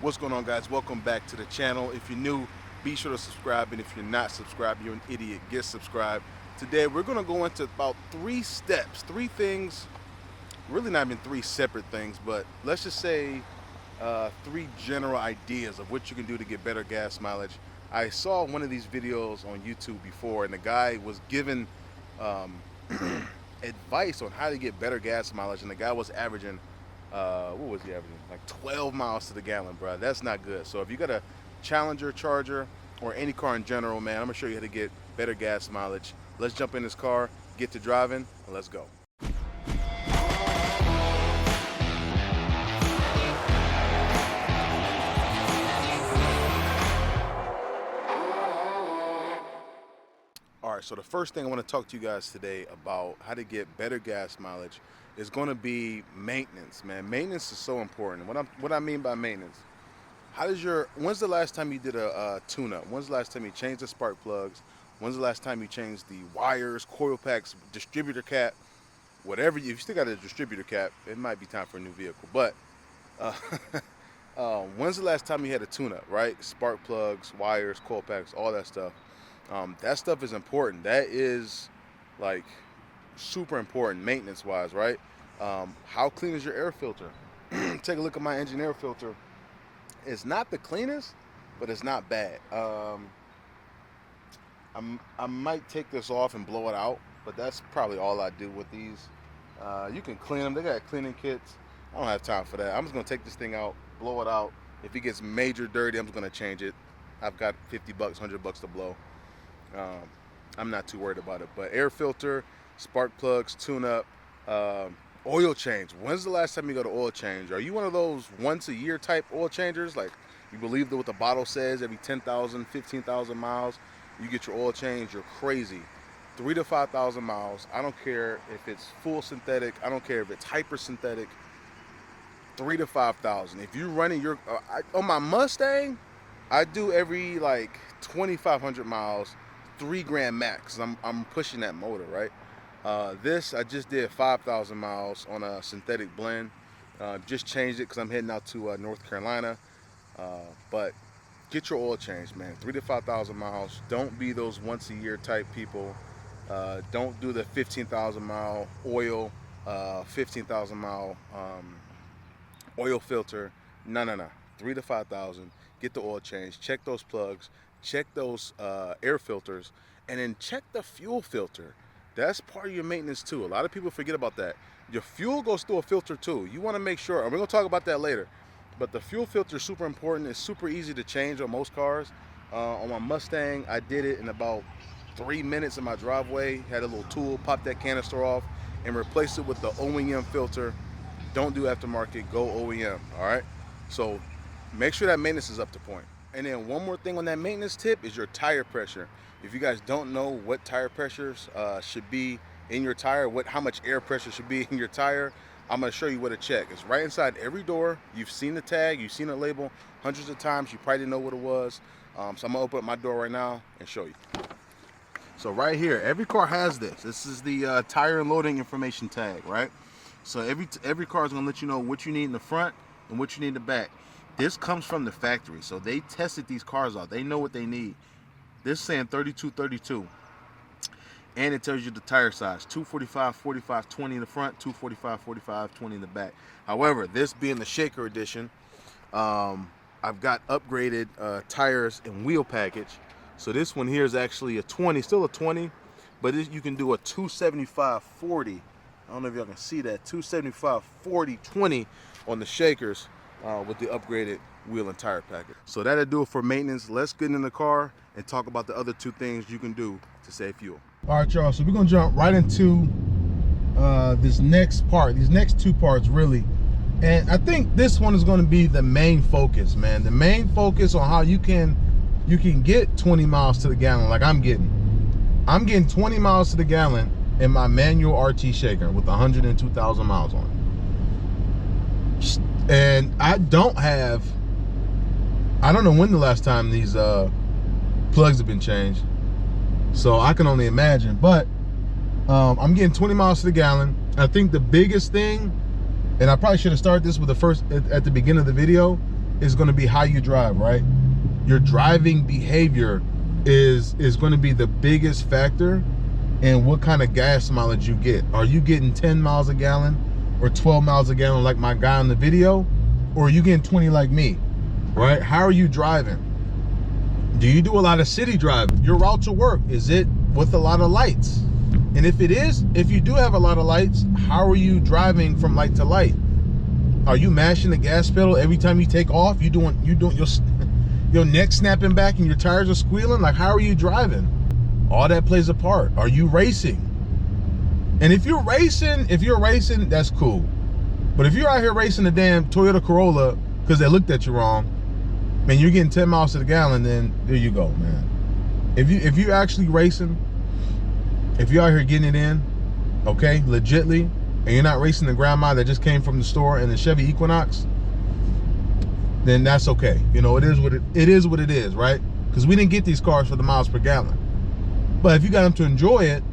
What's going on, guys? Welcome back to the channel. If you're new, be sure to subscribe, and if you're not subscribed, you're an idiot. Get subscribed. Today we're going to go into about 3 steps, 3 things, really not even 3 separate things, but let's just say 3 general ideas of what you can do to get better gas mileage. I saw one of these videos on YouTube before, and the guy was giving advice on how to get better gas mileage, and the guy was averaging what was he averaging? Like 12 miles to the gallon, bro. That's not good. So if you got a Challenger, Charger, or any car in general, man, I'm gonna show you how to get better gas mileage. Let's jump in this car, get to driving, and let's go. All right, so the first thing I want to talk to you guys today about how to get better gas mileage is going to be maintenance, man. Maintenance is so important. What I mean by maintenance, when's the last time you did a tune-up? When's the last time you changed the spark plugs? When's the last time you changed the wires, coil packs, distributor cap, whatever? If you still got a distributor cap, it might be time for a new vehicle. But when's the last time you had a tune-up, right? Spark plugs, wires, coil packs, all that stuff. That stuff is important. That is like super important maintenance wise, right? How clean is your air filter? Take a look at my engine air filter. It's not the cleanest, but it's not bad. I might take this off and blow it out, but that's probably all I do with these. You can clean them. They got cleaning kits. I don't have time for that. I'm just gonna take this thing out, blow it out. If it gets major dirty, I'm just gonna change it. I've got 50 bucks, 100 bucks to blow. I'm not too worried about it. But air filter, spark plugs, tune-up, oil change. When's the last time you got an oil change? Are you one of those once a year type oil changers? Like you believe that what the bottle says, every 10,000, 15,000 miles, you get your oil change? You're crazy. 3,000 to 5,000 miles. I don't care if it's full synthetic. I don't care if it's hyper synthetic. 3,000 to 5,000. If you're running your, on my Mustang, I do every like 2,500 miles, 3 grand max. I'm pushing that motor, right? This I just did 5,000 miles on a synthetic blend. Just changed it because I'm heading out to North Carolina. But get your oil changed, man. 3,000 to 5,000 miles. Don't be those once a year type people. Don't do the 15,000 mile oil, 15,000 mile oil filter. No. 3,000 to 5,000. Get the oil change. Check those plugs. Check those air filters, and then check the fuel filter. That's part of your maintenance too. A lot of people forget about that. Your fuel goes through a filter too. You want to make sure, and we're going to talk about that later, but the fuel filter is super important. It's super easy to change on most cars. On my Mustang, I did it in about 3 minutes in my driveway. Had a little tool, popped that canister off, and replaced it with the OEM filter. Don't do aftermarket, go OEM, all right? So make sure that maintenance is up to point. And then one more thing on that maintenance tip is your tire pressure. If you guys don't know what tire pressures should be in your tire, how much air pressure should be in your tire, I'm gonna show you what to check. It's right inside every door. You've seen the tag, you've seen the label hundreds of times. You probably didn't know what it was. So I'm gonna open up my door right now and show you. So right here, every car has this. This is the tire and loading information tag, right? So every car is gonna let you know what you need in the front and what you need in the back. This comes from the factory, so they tested these cars out. They know what they need. This is saying 32, and it tells you the tire size: 245, 45, 20 in the front, 245, 45, 20 in the back. However, this being the Shaker edition, I've got upgraded tires and wheel package. So this one here is actually a 20, still a 20, but you can do a 275, 40. I don't know if y'all can see that, 275, 40, 20 on the Shakers. With the upgraded wheel and tire package. So that'll do it for maintenance. Let's get in the car and talk about the other 2 things you can do to save fuel. All right, y'all, so we're gonna jump right into this next part, these next 2 parts really. And I think this one is gonna be the main focus, man. The main focus on how you can get 20 miles to the gallon like I'm getting. I'm getting 20 miles to the gallon in my manual RT Shaker with 102,000 miles on it. And I don't know when the last time these plugs have been changed, so I can only imagine. But I'm getting 20 miles to the gallon. I think the biggest thing, and I probably should have started this with at the beginning of the video, is going to be how you drive, right? Your driving behavior is going to be the biggest factor in what kind of gas mileage you get. Are you getting 10 miles a gallon or 12 miles a gallon like my guy in the video? Or are you getting 20 like me, right? How are you driving? Do you do a lot of city driving? Your route to work, is it with a lot of lights? And if it is, if you do have a lot of lights, how are you driving from light to light? Are you mashing the gas pedal every time you take off? You doing your neck snapping back and your tires are squealing? Like, how are you driving? All that plays a part. Are you racing? And if you're racing, that's cool. But if you're out here racing a damn Toyota Corolla because they looked at you wrong, man, you're getting 10 miles to the gallon, then there you go, man. If you actually racing, if you're out here getting it in, okay, legitly, and you're not racing the grandma that just came from the store in the Chevy Equinox, then that's okay. You know, it is what it is, right? Because we didn't get these cars for the miles per gallon. But if you got them to enjoy it,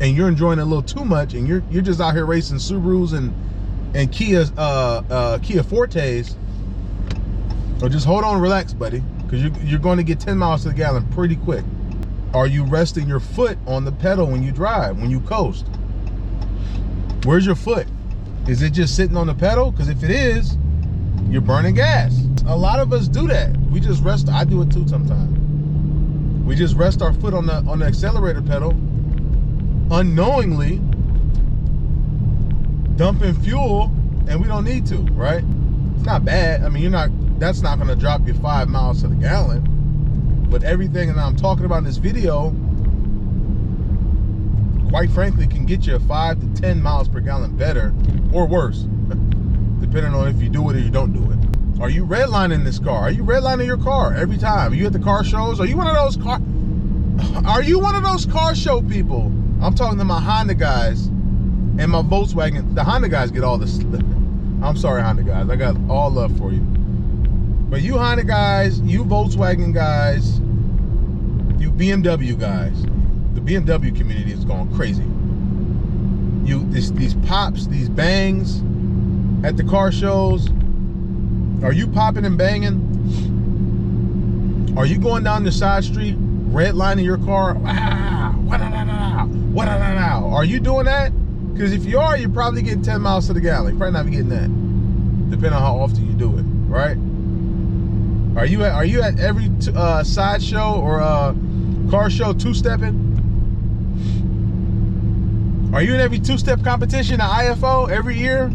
and you're enjoying it a little too much, and you're just out here racing Subarus and Kia Fortes, or just hold on, relax, buddy, because you're going to get 10 miles to the gallon pretty quick. Are you resting your foot on the pedal when you drive, when you coast? Where's your foot? Is it just sitting on the pedal? Because if it is, you're burning gas. A lot of us do that. We just rest. I do it too sometimes. We just rest our foot on the accelerator pedal, unknowingly dumping fuel, and we don't need to, right? It's not bad. I mean, that's not going to drop you 5 miles to the gallon. But everything that I'm talking about in this video, quite frankly, can get you 5 to 10 miles per gallon better or worse, depending on if you do it or you don't do it. Are you redlining this car? Are you redlining your car every time? Are you at the car shows? Are you one of those car show people? I'm talking to my Honda guys and my Volkswagen. The Honda guys get all this. I'm sorry, Honda guys. I got all love for you. But you Honda guys, you Volkswagen guys, you BMW guys, the BMW community is going crazy. These pops, these bangs at the car shows, are you popping and banging? Are you going down the side street, redlining your car? Are you doing that? Because if you are, you're probably getting 10 miles to the gallon. You're probably not getting that, depending on how often you do it, right? Are you at every sideshow or car show two-stepping? Are you in every two-step competition at IFO every year?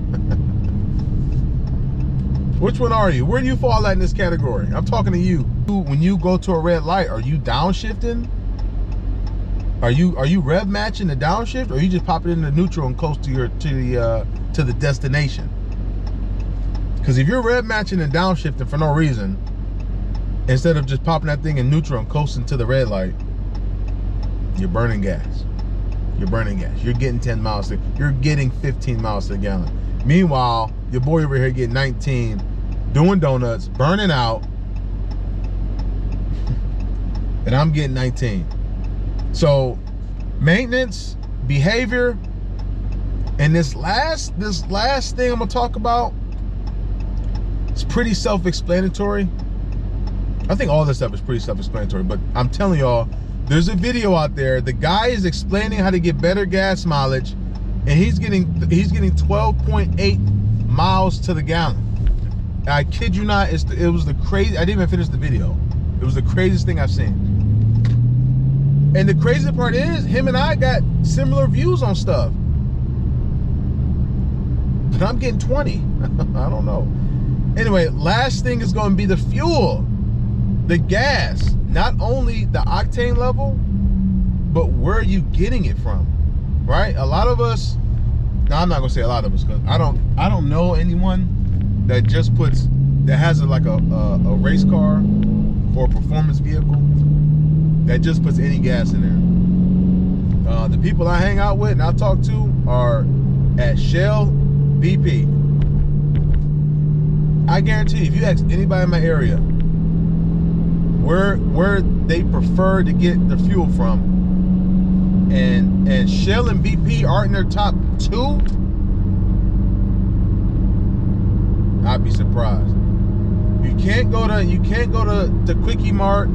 Which one are you? Where do you fall at in this category? I'm talking to you. When you go to a red light, are you downshifting? Are you rev matching the downshift, or are you just popping into neutral and coast to the destination? Because if you're rev matching and downshifting for no reason, instead of just popping that thing in neutral and coasting to the red light, you're burning gas. You're burning gas. You're getting 10 miles. You're getting 15 miles to the gallon. Meanwhile, your boy over here getting 19, doing donuts, burning out, and I'm getting 19. So, maintenance, behavior, and this last thing I'm gonna talk about, it's pretty self-explanatory. I think all this stuff is pretty self-explanatory, but I'm telling y'all, there's a video out there. The guy is explaining how to get better gas mileage, and he's getting 12.8 miles to the gallon. I kid you not, it was the crazy. I didn't even finish the video. It was the craziest thing I've seen. And the crazy part is, him and I got similar views on stuff, but I'm getting 20. I don't know. Anyway, last thing is going to be the fuel, the gas. Not only the octane level, but where are you getting it from, right? A lot of us, now I'm not gonna say a lot of us, because I don't know anyone that just has like a race car or a performance vehicle that just puts any gas in there. The people I hang out with and I talk to are at Shell, BP. I guarantee you, if you ask anybody in my area where they prefer to get the fuel from, and Shell and BP aren't in their top 2, I'd be surprised. can't go to Quickie Mart,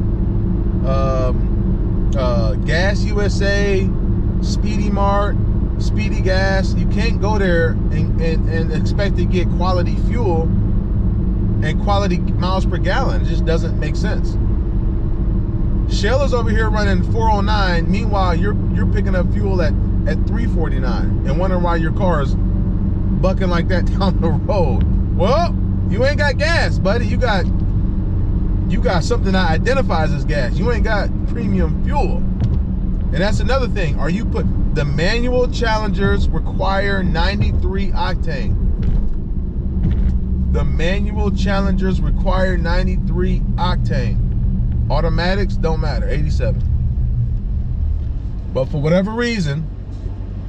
Gas USA, Speedy Mart, Speedy Gas. You can't go there and expect to get quality fuel and quality miles per gallon. It just doesn't make sense. Shell is over here running 409. Meanwhile, you're picking up fuel at 349 and wondering why your car is bucking like that down the road. Well, you ain't got gas, buddy. You got something that identifies as gas. You ain't got premium fuel. And that's another thing. The manual Challengers require 93 octane. The manual Challengers require 93 octane. Automatics don't matter, 87. But for whatever reason,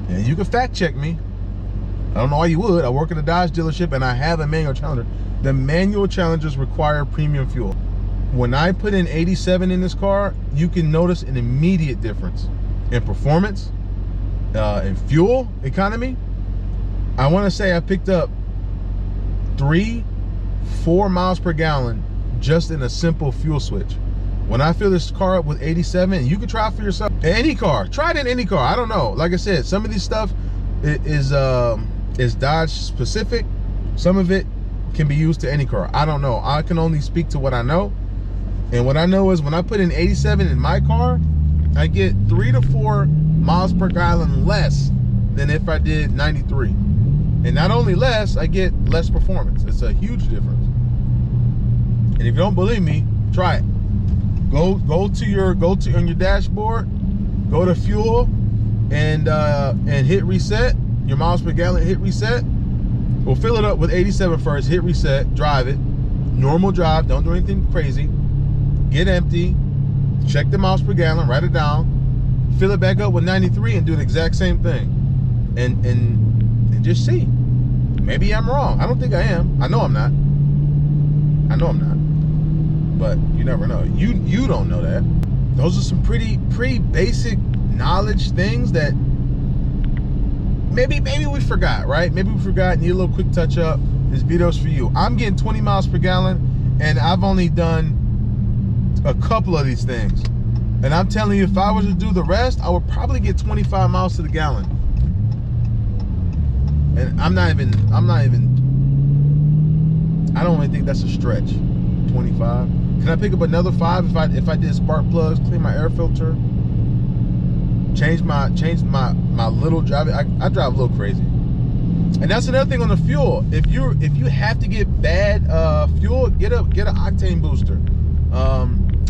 and you can fact check me, I don't know why you would. I work at a Dodge dealership and I have a manual Challenger. The manual Challengers require premium fuel. When I put in 87 in this car, you can notice an immediate difference in performance, in fuel economy. I want to say I picked up 3-4 miles per gallon just in a simple fuel switch. When I fill this car up with 87, you can try it for yourself. Any car, try it in any car. I don't know. Like I said, some of these stuff is Dodge specific. Some of it can be used to any car. I don't know. I can only speak to what I know. And what I know is when I put in 87 in my car, I get 3 to 4 miles per gallon less than if I did 93. And not only less, I get less performance. It's a huge difference. And if you don't believe me, try it. Go on your dashboard, go to fuel and hit reset. Your miles per gallon, hit reset. We'll fill it up with 87 first, hit reset, drive it. Normal drive, don't do anything crazy. Get empty, check the miles per gallon, write it down, fill it back up with 93 and do the exact same thing. And just see. Maybe I'm wrong. I don't think I am. I know I'm not. But you never know. You don't know that. Those are some pretty basic knowledge things that maybe we forgot, right? Maybe we forgot, need a little quick touch up. This video's for you. I'm getting 20 miles per gallon and I've only done a couple of these things. And I'm telling you, if I was to do the rest, I would probably get 25 miles to the gallon. And I don't even think that's a stretch. 25. Can I pick up another 5 if I did spark plugs, clean my air filter, change my little drive? I drive a little crazy. And that's another thing on the fuel. If you have to get bad fuel, get an octane booster.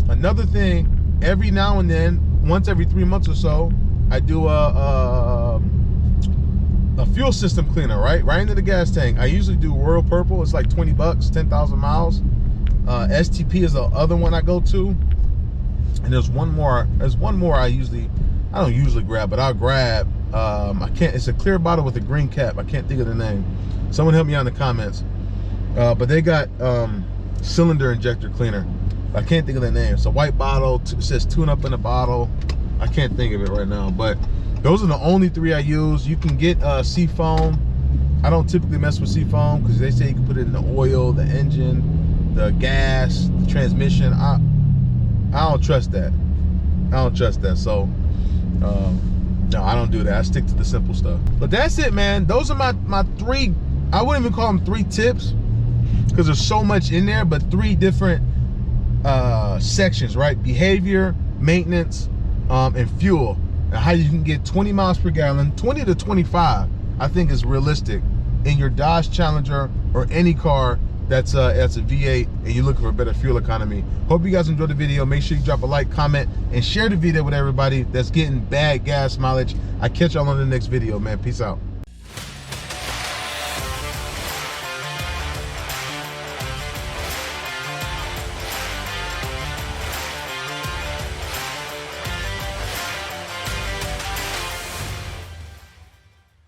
Another thing, every now and then, once every 3 months or so, I do a fuel system cleaner, right into the gas tank. I usually do Royal Purple. It's like 20 bucks, 10,000 miles. STP is the other one I go to, and there's one more I don't usually grab, but I'll grab. It's a clear bottle with a green cap. I can't think of the name. Someone help me out in the comments. But they got cylinder injector cleaner. I can't think of the name. It's a white bottle. It says tune up in a bottle. I can't think of it right now, but those are the only 3 I use. You can get Seafoam. I don't typically mess with Seafoam because they say you can put it in the oil, the engine, the gas, the transmission. I don't trust that. So no, I don't do that. I stick to the simple stuff. But that's it, man. Those are my 3, I wouldn't even call them 3 tips because there's so much in there, but 3 different sections, right? Behavior, maintenance, and fuel. And how you can get 20 miles per gallon, 20 to 25, I think is realistic in your Dodge Challenger or any car that's a V8 and you're looking for a better fuel economy. Hope you guys enjoyed the video. Make sure you drop a like, comment, and share the video with everybody that's getting bad gas mileage. I catch y'all on the next video, man. Peace out.